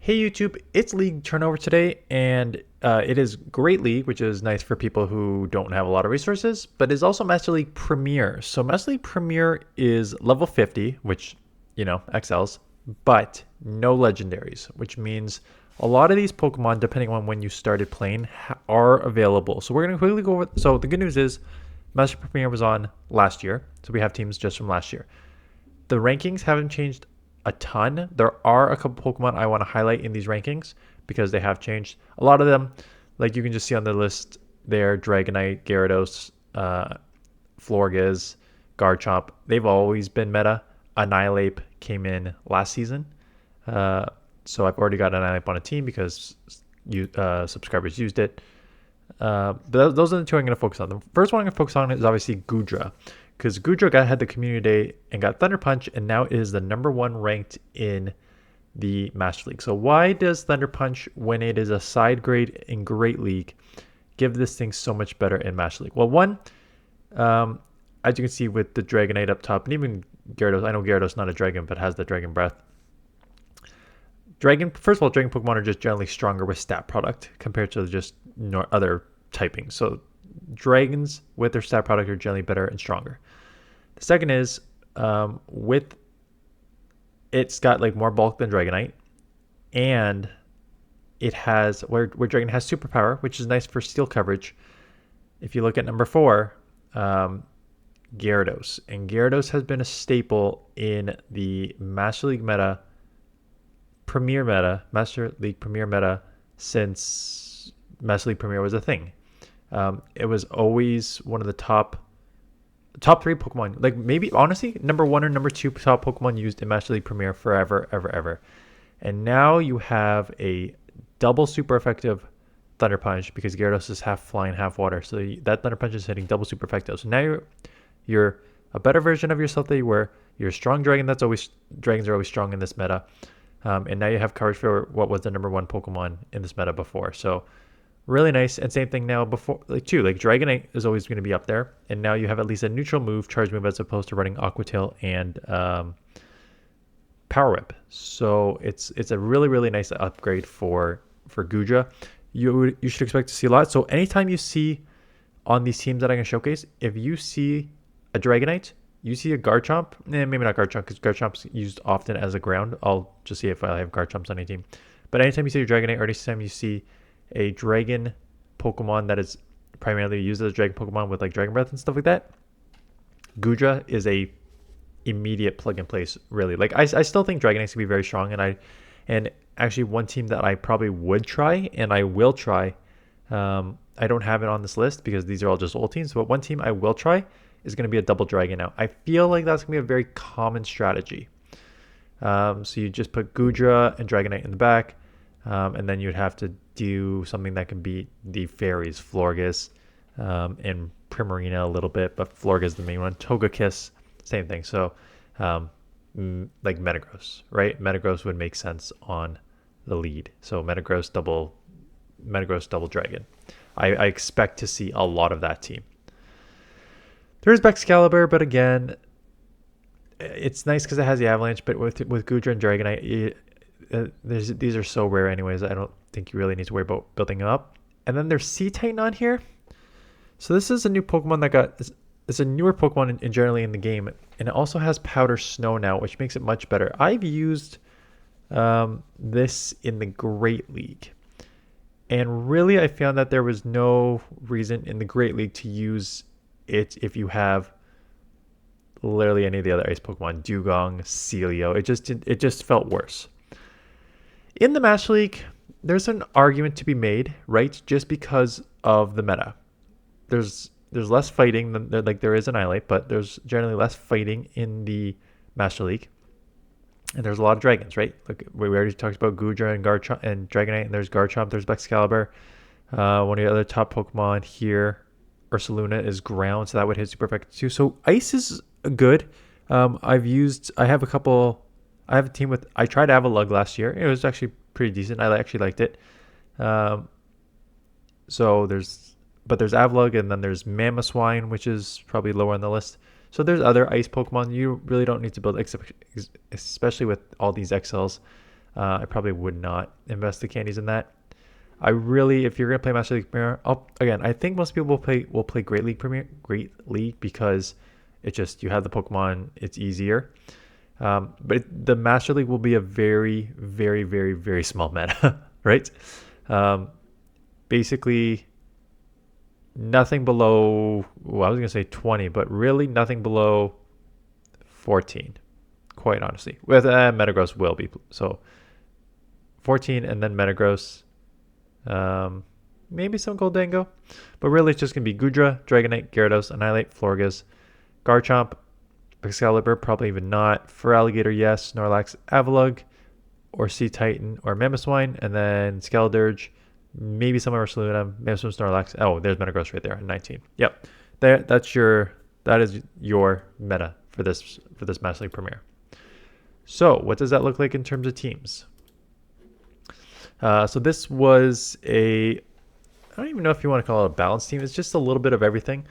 Hey YouTube, it's League Turnover today, and it is Great League, which is nice for people who don't have a lot of resources, but is also Master League Premier. So Master League Premier is level 50, which, excels, but no legendaries, which means a lot of these Pokemon, depending on when you started playing, are available. So we're going to quickly go over. So the good news is Master Premier was on last year, so we have teams just from last year. The rankings haven't changed a ton. There are a couple Pokemon I want to highlight in these rankings because they have changed. A lot of them, like you can just see on the list there, Dragonite, Gyarados, Florges, Garchomp, they've always been meta. Annihilate came in last season. So I've already got Annihilate on a team because subscribers used it. But those are the two I'm going to focus on. The first one I'm going to focus on is obviously Gudra, because Gudra had the community day and got Thunder Punch, and now is the #1 ranked in the Master League. So why does Thunder Punch, when it is a side grade in Great League, give this thing so much better in Master League? Well, one, as you can see with the Dragonite up top, and even Gyarados, I know Gyarados not a dragon, but has the Dragon Breath. First of all, Dragon Pokemon are just generally stronger with stat product compared to just other typing. So dragons with their stat product are generally better and stronger. The second is with it's got like more bulk than Dragonite, and it has where Dragon has superpower, which is nice for steal coverage. If you look at number 4, Gyarados, and Gyarados has been a staple in the Master League Master League Premier meta since Master League Premier was a thing. It was always one of the top 3 Pokemon, like maybe honestly #1 or #2 top Pokemon used in Master League Premier forever, ever. And now you have a double super effective Thunder Punch because Gyarados is half flying, half water. So that Thunder Punch is hitting double super effective. So now you're a better version of yourself that you were. You're a strong dragon. Dragons are always strong in this meta. And now you have coverage for what was the #1 Pokemon in this meta before. So really nice. And same thing now before, like Dragonite is always going to be up there. And now you have at least a neutral move, charge move, as opposed to running Aqua Tail and Power Whip. So it's a really, really nice upgrade for Gudra. You should expect to see a lot. So anytime you see on these teams that I'm going to showcase, if you see a Dragonite, you see a Garchomp, maybe not Garchomp because Garchomp's used often as a ground. I'll just see if I have Garchomps on any team. But anytime you see a Dragonite or anytime you see a dragon Pokemon that is primarily used as a dragon Pokemon with like Dragon Breath and stuff like that, Gudra is a immediate plug and place, really. Like I still think Dragonite can be very strong, and actually one team that I probably would try and I will try, I don't have it on this list because these are all just old teams, but one team I will try is going to be a double dragon now. I feel like that's going to be a very common strategy. So you just put Gudra and Dragonite in the back, and then you'd have to do something that can beat the fairies, Florges, and Primarina a little bit, but Florges is the main one. Togekiss, same thing. So like Metagross, right? Metagross would make sense on the lead. So Metagross double dragon. I expect to see a lot of that team. There's Excalibur, but again, it's nice because it has the Avalanche, but with Gudra and Dragonite, these are so rare anyways. I don't think you really need to worry about building them up. And then there's Sea-Titan on here. So this is a new Pokemon it's a newer Pokemon generally in the game, and it also has Powder Snow now, which makes it much better. I've used this in the Great League, and really I found that there was no reason in the Great League to use it if you have literally any of the other ice Pokemon, Dugong, Celio. It just felt worse. In the Master League, there's an argument to be made, right? Just because of the meta. There's less fighting than there is in Annihilate, but there's generally less fighting in the Master League. And there's a lot of dragons, right? Like we already talked about Gudra and Garchomp and Dragonite, and there's Garchomp, there's Excalibur. One of the other top Pokemon here, Ursaluna, is ground, so that would hit super effective too. So ice is good. I have a team with, I tried Avalugg last year. It was actually pretty decent. I actually liked it. So there's Avalugg, and then there's Mamoswine, which is probably lower on the list. So there's other ice Pokemon. You really don't need to build, especially with all these XLs. I probably would not invest the candies in that. I really, if you're gonna play Master League Premier, again, I think most people will play Great League because it just you have the Pokemon, it's easier. The Master League will be a very, very, very, very small meta, right? Um, Basically, nothing below. Well, I was gonna say 20, but really nothing below 14. Quite honestly, with Metagross will be so 14, and then Metagross. Maybe some Goldango, but really it's just going to be Goodra, Dragonite, Gyarados, Annihilate, Florges, Garchomp, Excalibur, probably even not, Feraligatr, yes, Snorlax, Avalugg, or Sea Titan, or Mamoswine, and then Skeledirge, maybe some Ursaluna, Mamoswine, Snorlax. Oh, there's Metagross right there at 19. Yep, that is your meta for this Master League Premier. So what does that look like in terms of teams? So this was I don't even know if you want to call it a balanced team. It's just a little bit of everything.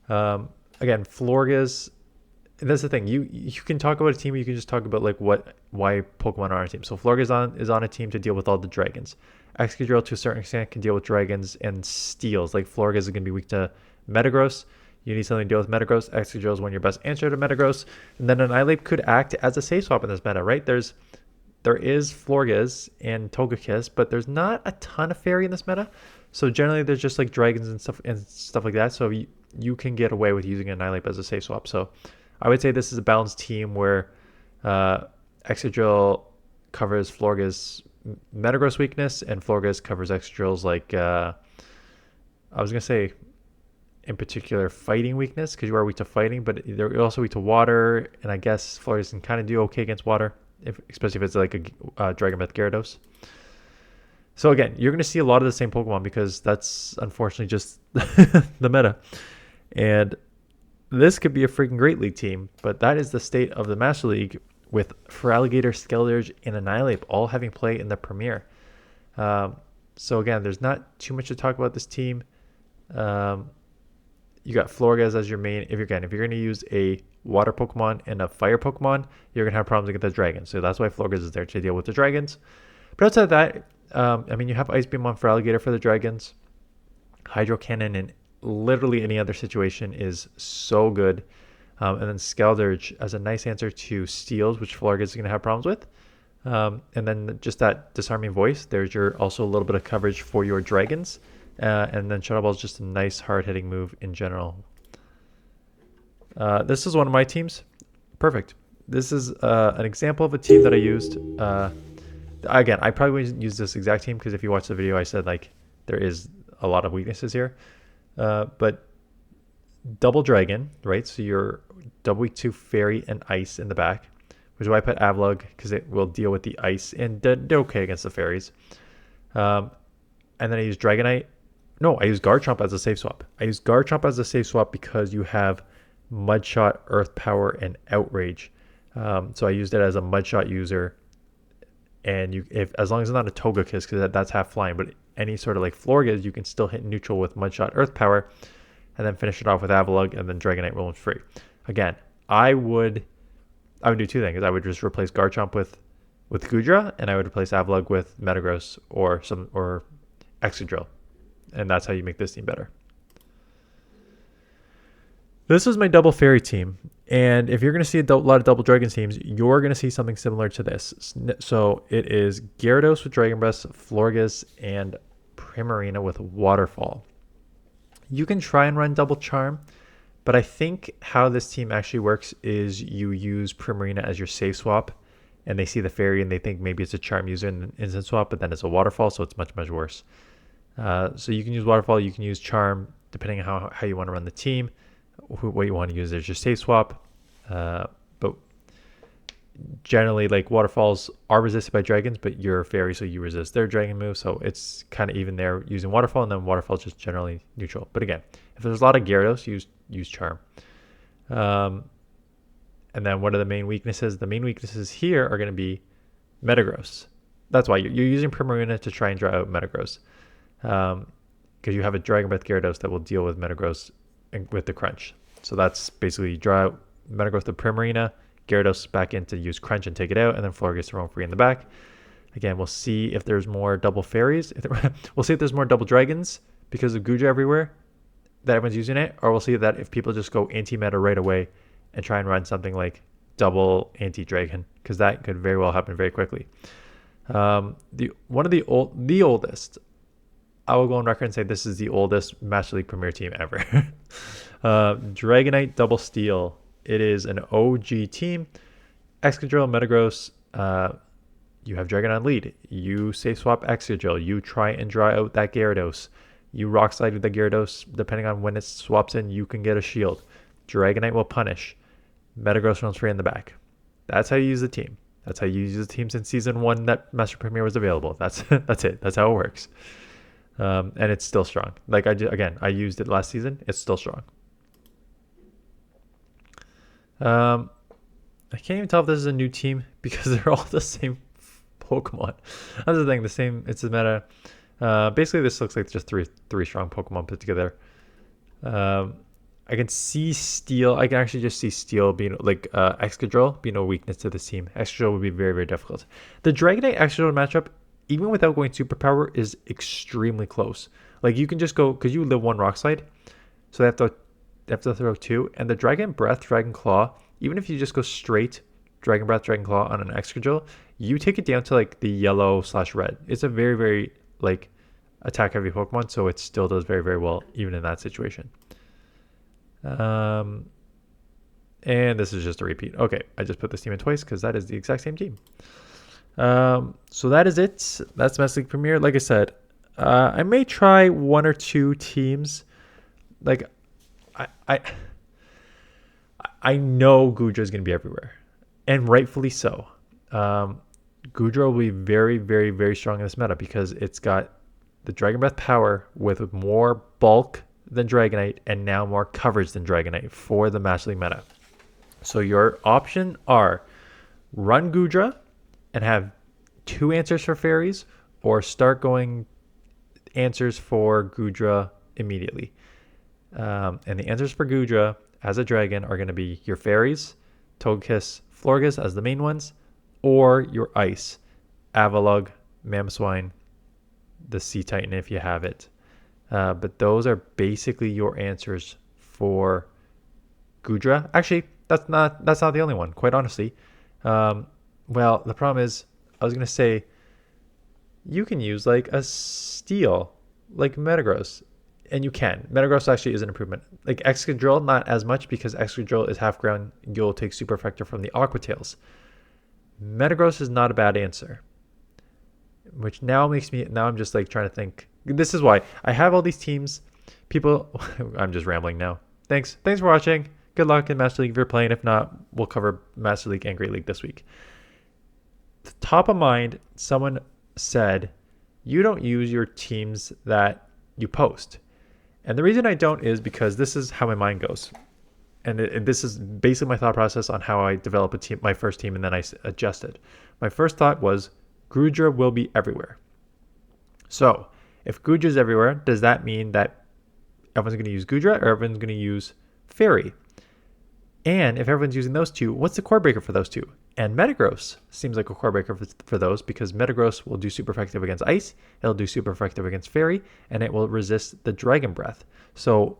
Again, Florges. That's the thing. You can talk about a team, or you can just talk about like why Pokemon are on a team. So Florges is on a team to deal with all the dragons. Excadrill to a certain extent can deal with dragons and steels. Like Florges is going to be weak to Metagross. You need something to deal with Metagross. Excadrill is one of your best answer to Metagross. And then Annihilate could act as a safe swap in this meta, right? There is Florges and Togekiss, but there's not a ton of fairy in this meta. So generally there's just like dragons and stuff like that. So you can get away with using Annihilate as a safe swap. So I would say this is a balanced team where Excadrill covers Florges Metagross weakness, and Florges covers Excadrill's like I was gonna say in particular fighting weakness, because you are weak to fighting, but they're also weak to water, and I guess Florges can kind of do okay against water, especially if it's like a Dragon Breath Gyarados. So again, you're going to see a lot of the same Pokemon because that's unfortunately just the meta. And this could be a freaking Great League team, but that is the state of the Master League with Feraligatr, Skeledirge, and Annihilate all having play in the Premier. So again, there's not too much to talk about this team. You got Florges as your main. If you're going to use a water Pokemon and a fire Pokemon, you're going to have problems against the dragons. So that's why Florges is there to deal with the dragons. But outside of that, you have Ice Beam on Feraligatr for the dragons. Hydro Cannon in literally any other situation is so good. And then Skeledirge as a nice answer to Steels, which Florges is going to have problems with. And then just that Disarming Voice. There's also a little bit of coverage for your dragons. And then Shadow Ball is just a nice hard-hitting move in general. This is one of my teams. Perfect. This is an example of a team that I used. Again, I probably wouldn't use this exact team because if you watch the video, I said like there is a lot of weaknesses here. But double dragon, right? So you're double weak to fairy and ice in the back, which is why I put Avalugg because it will deal with the ice and they're okay against the fairies. And then I use Dragonite. No, I use Garchomp as a safe swap. I use Garchomp as a safe swap because you have Mudshot, Earth Power, and Outrage. So I used it as a Mudshot user. And as long as it's not a Togekiss, because that's half flying, but any sort of like Florges, you can still hit neutral with Mudshot, Earth Power, and then finish it off with Avalugg, and then Dragonite roam free. Again, I would do two things. I would just replace Garchomp with Goodra, and I would replace Avalugg with Metagross or Excadrill. And that's how you make this team better. This is my double fairy team. And if you're going to see a lot of double dragon teams, you're going to see something similar to this. So it is Gyarados with Dragon Breath, Florges, and Primarina with Waterfall. You can try and run double charm, but I think how this team actually works is you use Primarina as your safe swap, and they see the fairy and they think maybe it's a charm user in the instant swap, but then it's a waterfall, so it's much, much worse. So you can use waterfall, you can use charm, depending on how you want to run the team. What you want to use is your safe swap. But generally, like waterfalls are resisted by dragons, but you're a fairy, so you resist their dragon move. So it's kind of even there using waterfall, and then waterfall is just generally neutral. But again, if there's a lot of Gyarados, use charm. And then what are the main weaknesses? The main weaknesses here are going to be Metagross. That's why you're using Primarina to try and draw out Metagross. Because you have a Dragon Breath Gyarados that will deal with Metagross with the Crunch. So that's basically draw out Metagross with Primarina, Gyarados back in to use Crunch and take it out, and then Florges to roam free in the back. Again, we'll see if there's more double fairies. We'll see if there's more double dragons because of Guja everywhere that everyone's using it, or we'll see that if people just go anti-meta right away and try and run something like double anti-dragon, because that could very well happen very quickly. The oldest, I will go on record and say this is the oldest Master League Premier team ever. Dragonite Double Steel. It is an OG team. Excadrill, Metagross. You have Dragon on lead. You safe swap Excadrill. You try and draw out that Gyarados. You Rock Slide with the Gyarados. Depending on when it swaps in, you can get a shield. Dragonite will punish. Metagross runs free in the back. That's how you use the team. That's how you use the team since season 1 that Master Premier was available. That's it. That's how it works. And it's still strong. Like I used it last season. It's still strong. I can't even tell if this is a new team because they're all the same Pokemon. That's the thing. The same. It's the meta. Basically, this looks like just three strong Pokemon put together. I can see Steel. I can actually just see Steel being like Excadrill being a weakness to this team. Excadrill would be very, very difficult. The Dragonite Excadrill matchup, even without going Superpower, is extremely close. Like you can just go because you live 1 Rock Slide, so they have to throw 2. And the Dragon Breath, Dragon Claw, even if you just go straight Dragon Breath, Dragon Claw on an Excadrill, you take it down to like the yellow/red. It's a very, very like attack heavy Pokemon, so it still does very, very well even in that situation. And this is just a repeat. Okay, I just put this team in twice because that is the exact same team. So that is it. That's Master League Premier. Like I said, I may try 1 or 2 teams. Like I know Gudra is going to be everywhere, and rightfully so. Gudra will be very, very, very strong in this meta because it's got the Dragon Breath power with more bulk than Dragonite and now more coverage than Dragonite for the Master League meta. So your option are run Gudra and have 2 answers for fairies, or start going answers for Gudra immediately. And the answers for Gudra as a dragon are going to be your fairies, Togekiss, Florges as the main ones, or your ice, Avalugg, Mamoswine, the Sea Titan if you have it. But those are basically your answers for Gudra. Actually, that's not the only one, quite honestly. Well, the problem is, I was going to say, you can use like a Steel, like Metagross. And you can. Metagross actually is an improvement. Like Excadrill, not as much because Excadrill is half ground. You'll take Super Effector from the Aqua Tails. Metagross is not a bad answer. Which now makes me, now I'm just like trying to think. This is why I have all these teams. People, I'm just rambling now. Thanks for watching. Good luck in Master League if you're playing. If not, we'll cover Master League and Great League this week. Top of mind, someone said, you don't use your teams that you post. And the reason I don't is because this is how my mind goes. And this is basically my thought process on how I develop a team, my first team, and then I adjusted. My first thought was Gudra will be everywhere. So if Gudra is everywhere, does that mean that everyone's going to use Gudra or everyone's going to use Fairy? And if everyone's using those two, what's the core breaker for those two? And Metagross seems like a core breaker for those because Metagross will do super effective against Ice, it'll do super effective against Fairy, and it will resist the Dragon Breath. So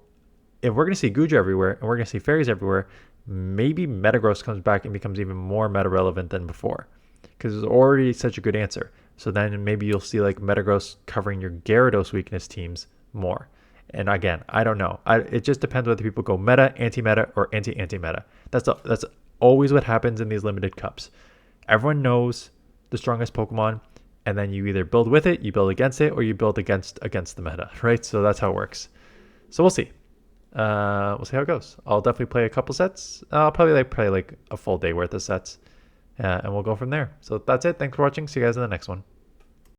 if we're going to see Gudra everywhere and we're going to see Fairies everywhere, maybe Metagross comes back and becomes even more meta relevant than before because it's already such a good answer. So then maybe you'll see like Metagross covering your Gyarados weakness teams more. And again, I don't know. It just depends whether people go meta, anti-meta, or anti-anti-meta. That's always what happens in these limited cups. Everyone knows the strongest Pokemon, and then you either build with it, you build against it, or you build against the meta, right? So that's how it works. So we'll see. We'll see how it goes. I'll definitely play a couple sets. I'll probably play like a full day worth of sets, and we'll go from there. So that's it. Thanks for watching. See you guys in the next one.